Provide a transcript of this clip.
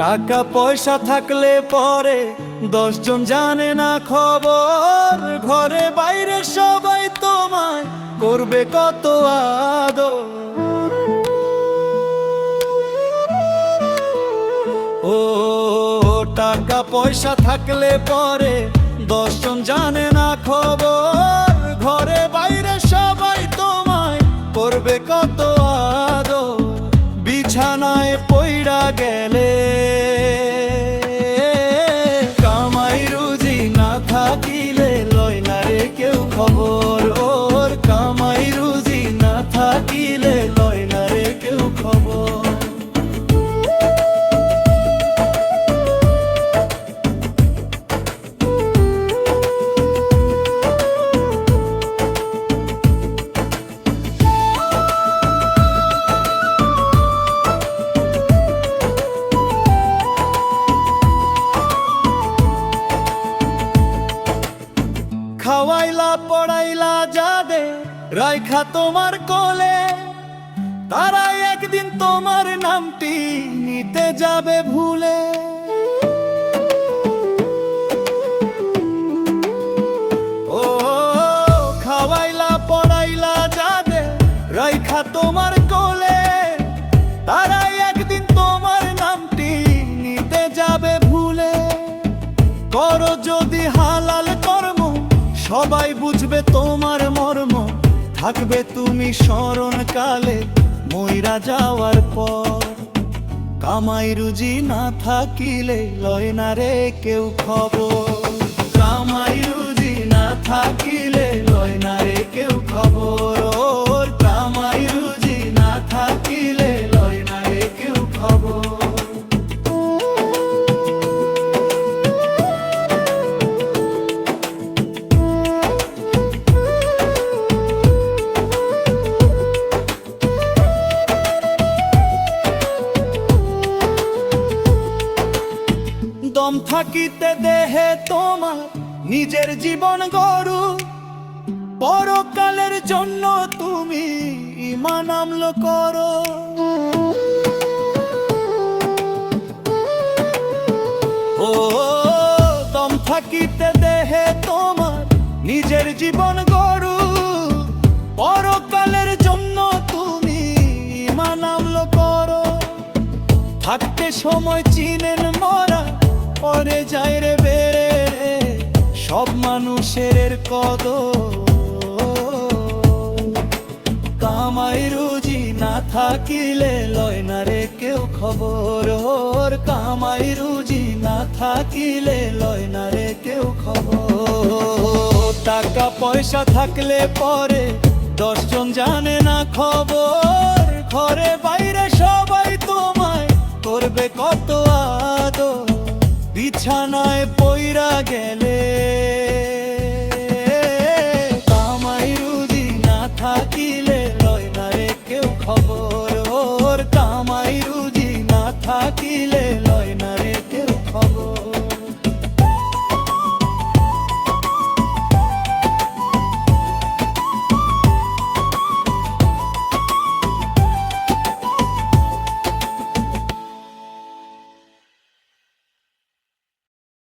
টাকা পয়সা থাকলে পরে 10 জন জানে না খবর, ঘরে বাইরে সবাই তোমায় করবে কত আদর। ও টাকা পয়সা থাকলে পরে 10 জন জানে না খবর, ঘরে বাইরে সবাই তোমায় করবে কত আদর। বিছানায় পইড়া গেলে কামাই রুজি না থাকিলে লয় না রে কেউ খবর, ওর কামাই রুজি না থাকিলে লয় না রে কেউ খবর। খাওয়াইলা পড়াইলা যাদের রাইখা তোমার কোলে, তারাই একদিন তোমার নামটি নিতে যাবে ভুলে। ও খাওয়াইলা পড়াইলা যাদের রাইখা তোমার কোলে, তারাই একদিন তোমার নামটি নিতে যাবে ভুলে। করো যদি হালাল কর্ম সবাই বুঝবে তোমার মর্ম, থাকবে তুমি স্মরণ কালে মইরা যাওয়ার পর। কামাই রুজি না থাকিলে লয় না রে কেউ খবর, কামাই রুজি না থাকিলে লয় না রে কেউ খবর, ওর কামাই রুজি না থাকিলে লয় না রে কেউ খবর। দম থাকিতে দেহে তোমার নিজের জীবন গড়ু, পরকালের জন্য তুমি ঈমান আমল করো। ও দম থাকিতে দেহে তোমার নিজের জীবন গড়ু, পরকালের জন্য তুমি ঈমান আমল করো। থাকতে সময় চিনেন মরা পরে যায় রে বেড়ে রে, সব মানুষের কদর। কামাই রুজি না থাকিলে লয় না রে কেউ খবর, ওর কামাই রুজি না থাকিলে লয় না রে কেউ খবর। টাকা পয়সা থাকলে পরে 10 জন জানে না খবর, ঘরে বাইরে সবাই তোমায় করবে কত আদর। বিছানায় পইড়া গেলে